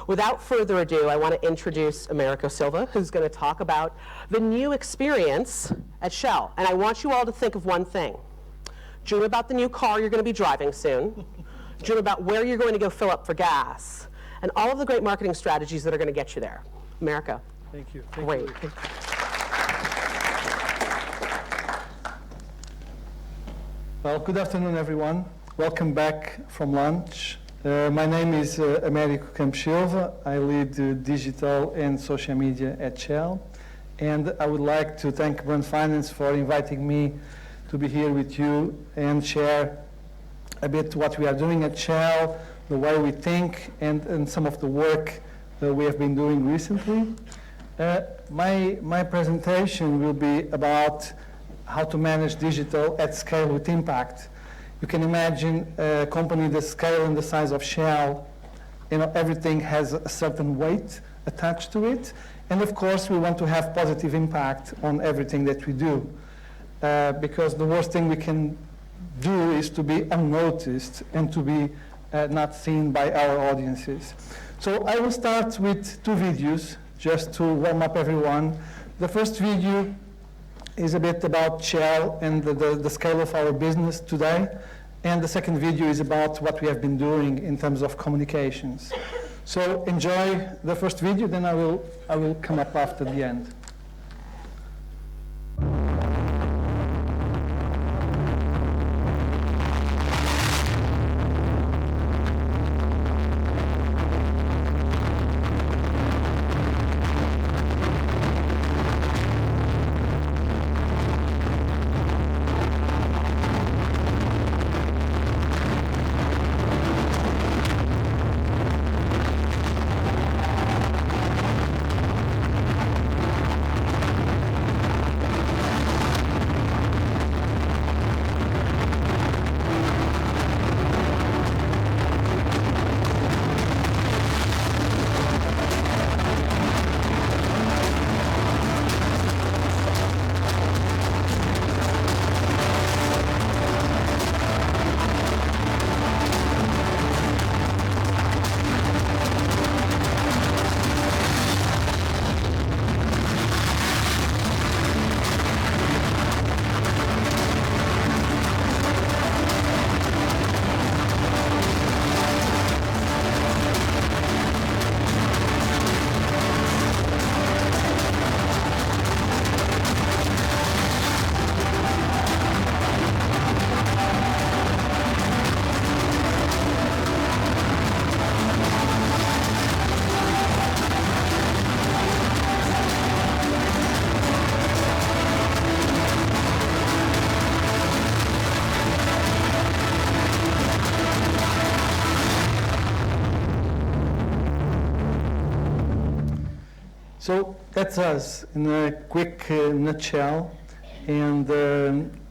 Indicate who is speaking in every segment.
Speaker 1: Without further ado, I want to introduce Americo Silva, who's going to talk about the new experience at Shell. And I want you all to think of one thing. Dream about the new car you're going to be driving soon. Dream about where you're going to go fill up for gas. And all of the great marketing strategies that are going to get you there. Americo.
Speaker 2: Thank you.
Speaker 1: Great.
Speaker 2: Well, good afternoon, everyone. Welcome back from lunch. My name is Americo Silva. I lead digital and social media at Shell. And I would like to thank Brand Finance for inviting me to be here with you and share a bit what we are doing at Shell, the way we think, and some of the work that we have been doing recently. My presentation will be about how to manage digital at scale with impact. You can imagine a company the scale and the size of Shell, everything has a certain weight attached to it. And of course, we want to have positive impact on everything that we do. Because the worst thing we can do is to be unnoticed and to be not seen by our audiences. So I will start with two videos just to warm up everyone. The first video is a bit about Shell and the scale of our business today. And the second video is about what we have been doing in terms of communications. So enjoy the first video, then I will come up after the end. So that's us in a quick nutshell, and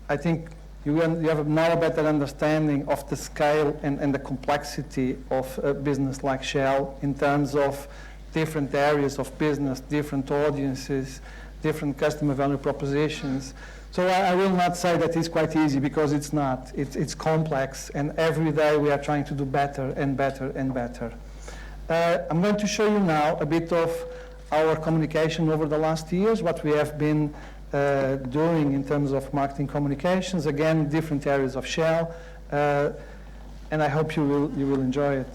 Speaker 2: I think you have now a better understanding of the scale and the complexity of a business like Shell in terms of different areas of business, different audiences, different customer value propositions. So I will not say that it's quite easy, because it's not. It's complex, and every day we are trying to do better and better and better. I'm going to show you now a bit of our communication over the last years, what we have been doing in terms of marketing communications, again, different areas of Shell, and I hope you will enjoy it.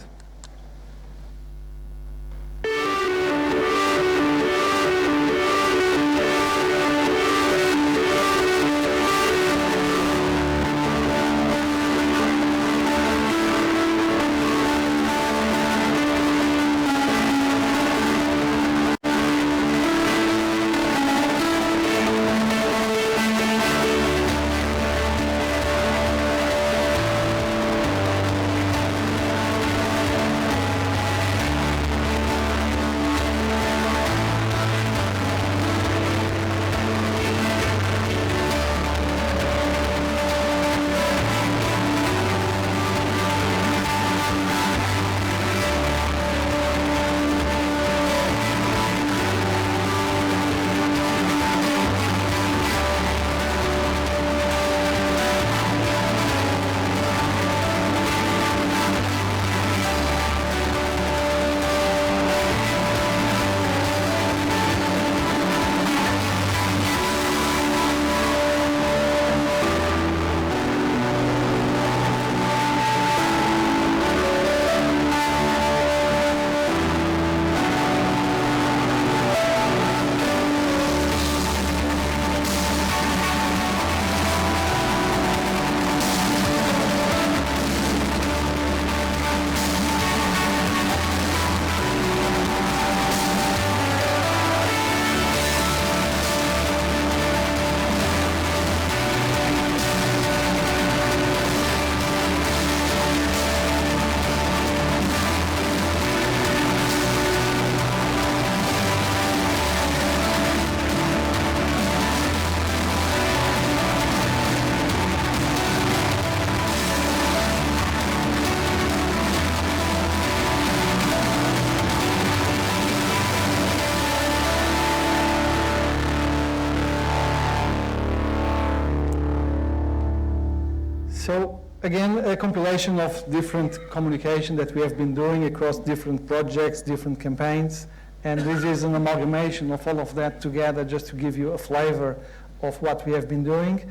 Speaker 2: So again, a compilation of different communication that we have been doing across different projects, different campaigns, and this is an amalgamation of all of that together just to give you a flavor of what we have been doing.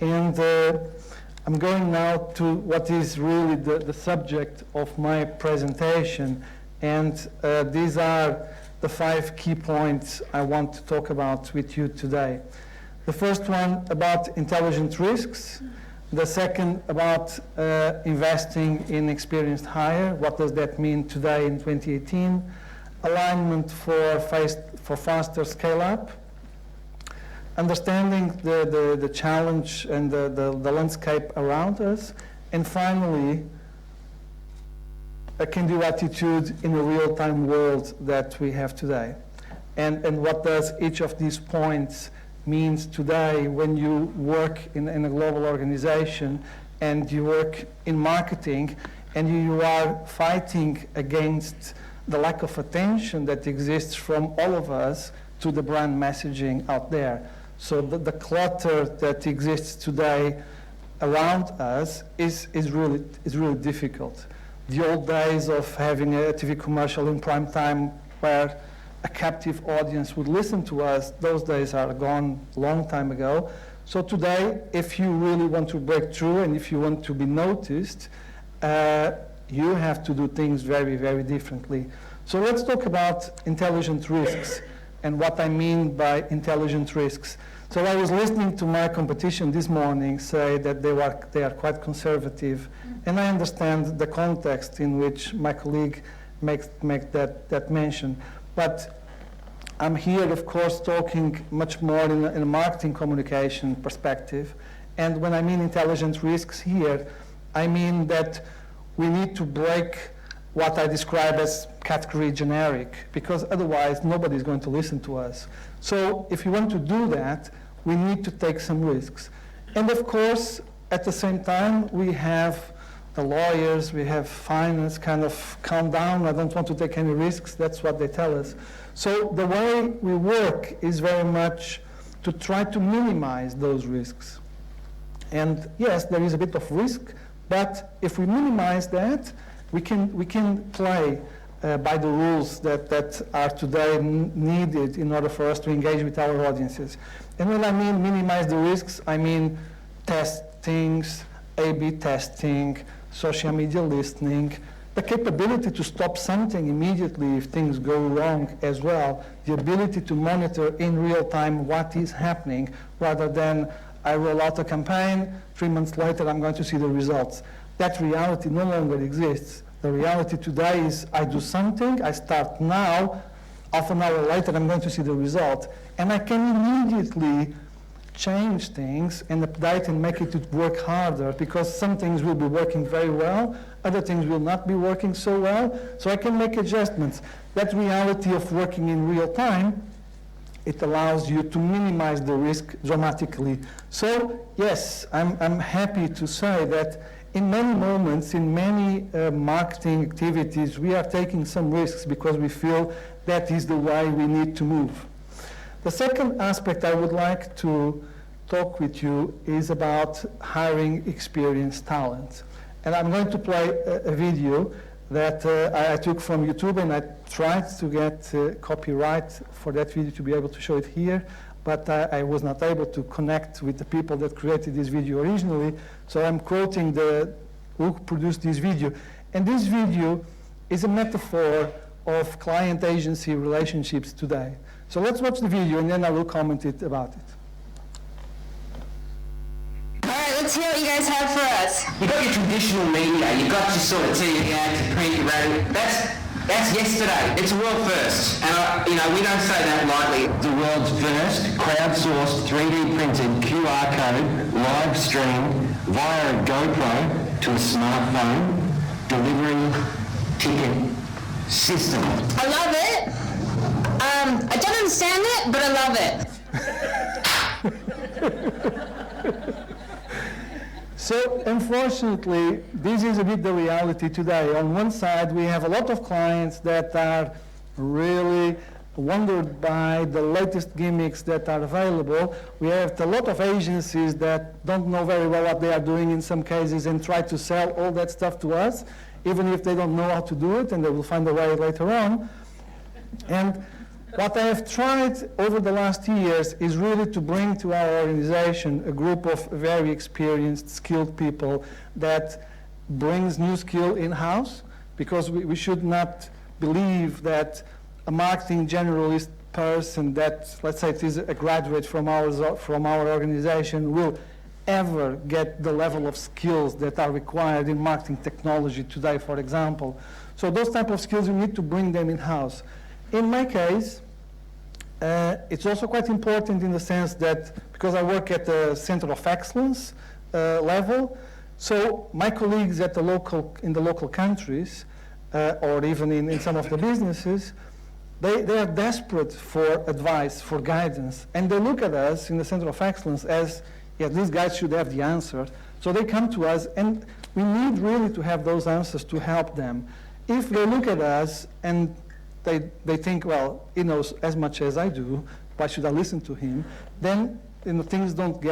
Speaker 2: And I'm going now to what is really the subject of my presentation, and these are the 5 key points I want to talk about with you today. The first one about intelligent risks. The second about investing in experienced hire. What does that mean today in 2018? Alignment for faster scale-up. Understanding the challenge and the landscape around us. And finally, a can-do attitude in a real-time world that we have today. And what does each of these points means today when you work in a global organization and you work in marketing and you are fighting against the lack of attention that exists from all of us to the brand messaging out there. So the clutter that exists today around us is really difficult. The old days of having a TV commercial in prime time where a captive audience would listen to us, those days are gone a long time ago. So today, if you really want to break through and if you want to be noticed, you have to do things very, very differently. So let's talk about intelligent risks and what I mean by intelligent risks. So I was listening to my competition this morning say that they are quite conservative, and I understand the context in which my colleague makes that mention. But I'm here, of course, talking much more in a marketing communication perspective. And when I mean intelligent risks here, I mean that we need to break what I describe as category generic, because otherwise nobody's going to listen to us. So if you want to do that, we need to take some risks. And of course, at the same time, we have the lawyers, we have finance kind of calm down, I don't want to take any risks, that's what they tell us. So the way we work is very much to try to minimize those risks. And yes, there is a bit of risk, but if we minimize that, we can play by the rules that are today needed in order for us to engage with our audiences. And when I mean minimize the risks, I mean test things, A/B testing, social media listening, the capability to stop something immediately if things go wrong as well, the ability to monitor in real time what is happening, rather than I roll out a campaign, 3 months later I'm going to see the results. That reality no longer exists. The reality today is I do something, I start now, half an hour later I'm going to see the result. And I can immediately change things and update and make it work harder, because some things will be working very well, other things will not be working so well, so I can make adjustments. That reality of working in real time, it allows you to minimize the risk dramatically. So yes, I'm happy to say that in many moments, in many marketing activities, we are taking some risks because we feel that is the way we need to move. The second aspect I would like to talk with you is about hiring experienced talent. And I'm going to play a video that I took from YouTube, and I tried to get copyright for that video to be able to show it here, but I was not able to connect with the people that created this video originally, so I'm quoting who produced this video. And this video is a metaphor of client-agency relationships today. So let's watch the video, and then I will comment about it.
Speaker 3: All right, let's hear what you guys have for us.
Speaker 4: You got your traditional media, you got your sort of TV ads, print, radio. That's yesterday. It's a world first, and we don't say that lightly.
Speaker 5: The world's first crowdsourced 3D printed QR code live stream via a GoPro to a smartphone delivery ticket system.
Speaker 3: I love it. I don't understand it, but I love it.
Speaker 2: So unfortunately, this is a bit the reality today. On one side, we have a lot of clients that are really wondered by the latest gimmicks that are available. We have a lot of agencies that don't know very well what they are doing in some cases and try to sell all that stuff to us, even if they don't know how to do it, and they will find a way later on. And what I have tried over the last years is really to bring to our organization a group of very experienced, skilled people that brings new skill in-house, because we should not believe that a marketing generalist person that, let's say it is a graduate from our organization, will ever get the level of skills that are required in marketing technology today, for example. So those type of skills, you need to bring them in-house. In my case, it's also quite important in the sense that, because I work at the Center of Excellence level, so my colleagues at in the local countries, or even in some of the businesses, they are desperate for advice, for guidance, and they look at us in the Center of Excellence as, yeah, these guys should have the answer. So they come to us, and we need really to have those answers to help them. If they look at us and they think, well, he knows as much as I do, why should I listen to him? Then things don't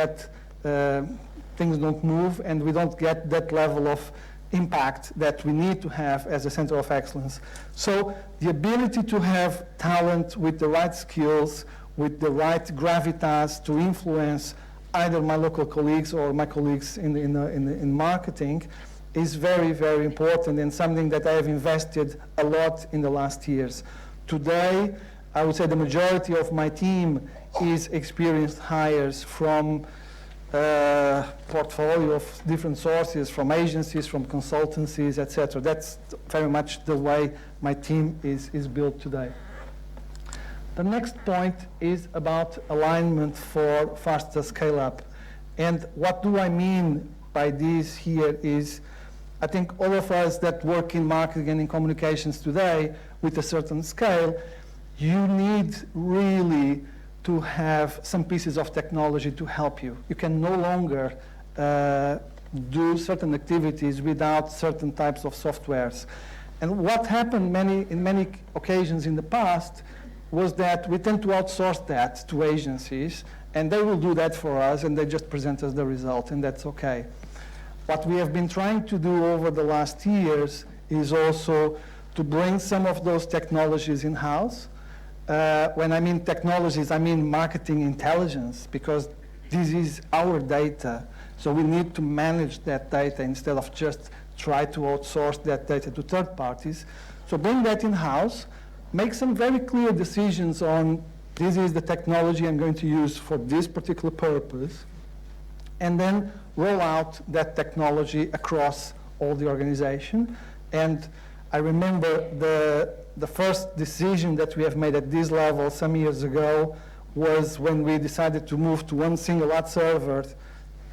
Speaker 2: move, and we don't get that level of impact that we need to have as a Center of Excellence. So the ability to have talent with the right skills, with the right gravitas to influence either my local colleagues or my colleagues in marketing is very, very important, and something that I have invested a lot in the last years. Today, I would say the majority of my team is experienced hires from portfolio of different sources, from agencies, from consultancies, etc. That's very much the way my team is built today. The next point is about alignment for faster scale-up. And what do I mean by this here is, I think all of us that work in marketing and in communications today with a certain scale, you need really to have some pieces of technology to help you. You can no longer do certain activities without certain types of softwares. And what happened in many occasions in the past was that we tend to outsource that to agencies, and they will do that for us, and they just present us the result, and that's okay. What we have been trying to do over the last years is also to bring some of those technologies in-house. When I mean technologies, I mean marketing intelligence, because this is our data. So we need to manage that data instead of just try to outsource that data to third parties. So bring that in-house, make some very clear decisions on this is the technology I'm going to use for this particular purpose, and then roll out that technology across all the organization. And I remember the first decision that we have made at this level some years ago was when we decided to move to one single ad server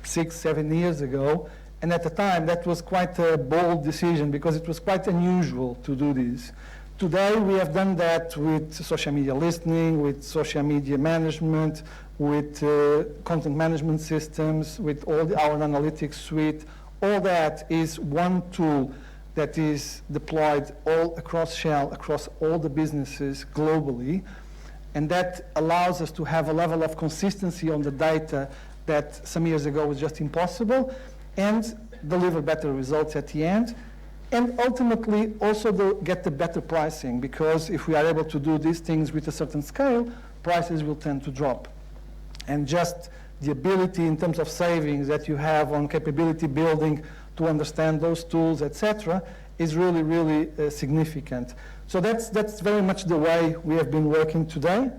Speaker 2: 6-7 years ago. And at the time, that was quite a bold decision because it was quite unusual to do this. Today, we have done that with social media listening, with social media management, with content management systems, with all our analytics suite. All that is one tool that is deployed all across Shell, across all the businesses globally. And that allows us to have a level of consistency on the data that some years ago was just impossible, and deliver better results at the end. And ultimately also get the better pricing, because if we are able to do these things with a certain scale, prices will tend to drop. And just the ability in terms of savings that you have on capability building to understand those tools, etc., is really, really significant. So that's very much the way we have been working today.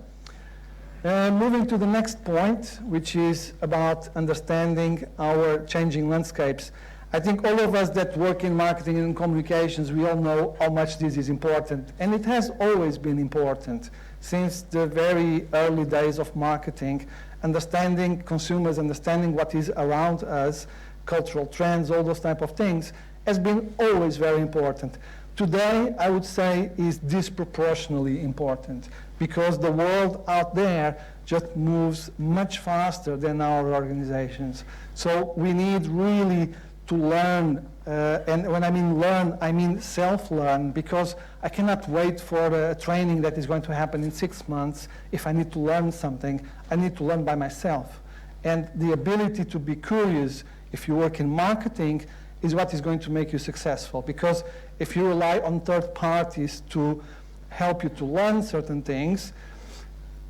Speaker 2: Moving to the next point, which is about understanding our changing landscapes. I think all of us that work in marketing and communications, we all know how much this is important. And it has always been important. Since the very early days of marketing, understanding consumers, understanding what is around us, cultural trends, all those type of things, has been always very important. Today, I would say, is disproportionately important, because the world out there just moves much faster than our organizations. So we need really to learn, and when I mean learn, I mean self-learn, because I cannot wait for a training that is going to happen in 6 months. If I need to learn something, I need to learn by myself. And the ability to be curious, if you work in marketing, is what is going to make you successful. Because if you rely on third parties to help you to learn certain things,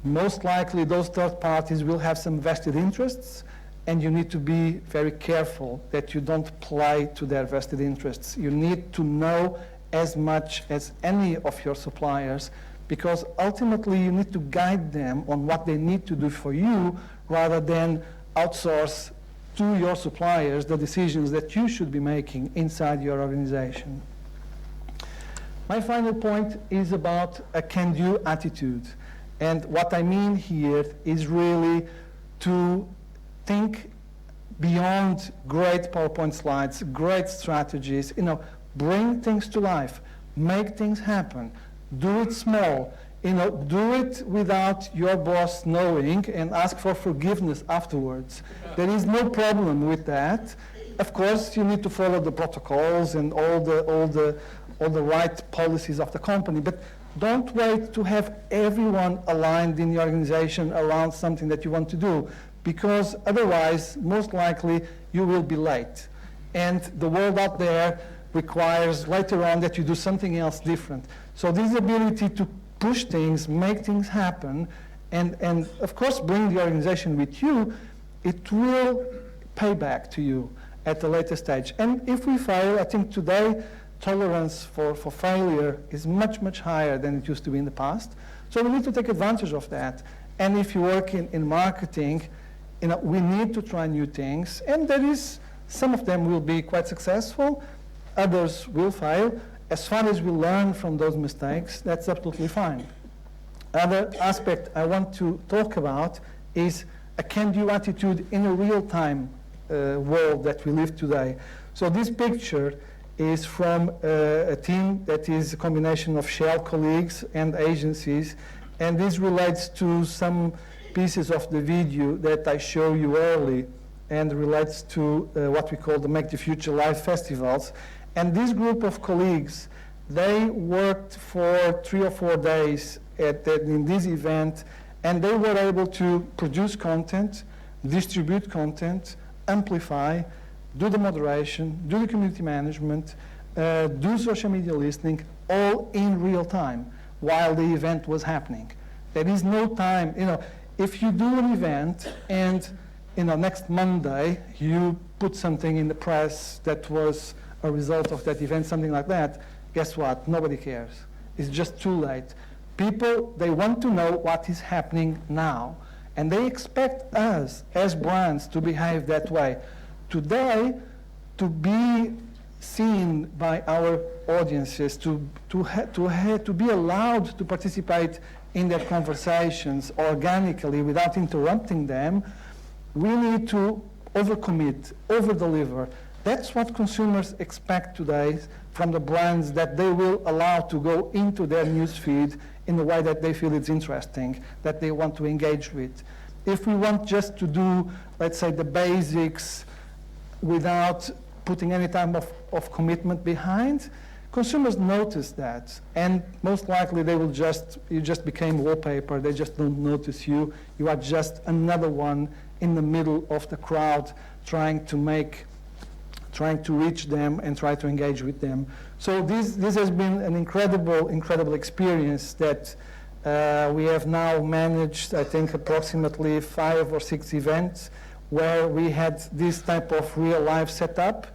Speaker 2: most likely those third parties will have some vested interests, and you need to be very careful that you don't play to their vested interests. You need to know as much as any of your suppliers, because ultimately you need to guide them on what they need to do for you, rather than outsource to your suppliers the decisions that you should be making inside your organization. My final point is about a can-do attitude. And what I mean here is really to think beyond great PowerPoint slides, great strategies, bring things to life, make things happen, do it small, do it without your boss knowing and ask for forgiveness afterwards. There is no problem with that. Of course, you need to follow the protocols and all the right policies of the company, but don't wait to have everyone aligned in the organization around something that you want to do, because otherwise, most likely, you will be late. And the world out there requires later on that you do something else different. So this ability to push things, make things happen, and of course bring the organization with you, it will pay back to you at a later stage. And if we fail, I think today, tolerance for failure is much, much higher than it used to be in the past. So we need to take advantage of that. And if you work in marketing, we need to try new things. And some of them will be quite successful, others will fail. As far as we learn from those mistakes, that's absolutely fine. Another aspect I want to talk about is a can-do attitude in a real-time world that we live today. So this picture is from a team that is a combination of Shell colleagues and agencies, and this relates to some pieces of the video that I showed you early, and relates to what we call the Make the Future Live festivals. And this group of colleagues, they worked for 3 or 4 days in this event, and they were able to produce content, distribute content, amplify, do the moderation, do the community management, do social media listening, all in real time while the event was happening. There is no time, if you do an event and next Monday you put something in the press that was a result of that event, something like that, guess what? Nobody cares. It's just too late. People, they want to know what is happening now, and they expect us as brands to behave that way. Today, to be seen by our audiences, to be allowed to participate in their conversations organically without interrupting them, we need to overcommit, overdeliver. That's what consumers expect today from the brands, that they will allow to go into their news feed in a way that they feel it's interesting, that they want to engage with. If we want just to do, let's say, the basics without putting any type of commitment behind, consumers notice that, and most likely they will you just became wallpaper, they just don't notice you. You are just another one in the middle of the crowd trying to reach them and try to engage with them. So this has been an incredible experience that we have now managed, I think, approximately 5 or 6 events where we had this type of real life setup,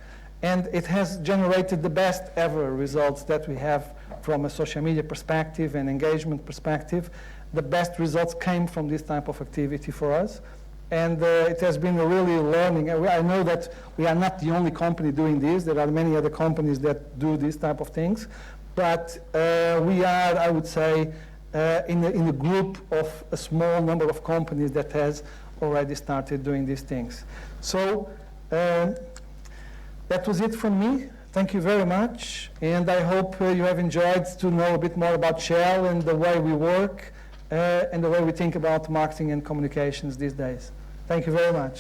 Speaker 2: and it has generated the best ever results that we have from a social media perspective and engagement perspective. The best results came from this type of activity for us. And it has been a really learning. I know that we are not the only company doing this. There are many other companies that do these type of things. But we are, I would say, in a group of a small number of companies that has already started doing these things. So that was it from me. Thank you very much. And I hope you have enjoyed to know a bit more about Shell and the way we work and the way we think about marketing and communications these days. Thank you very much.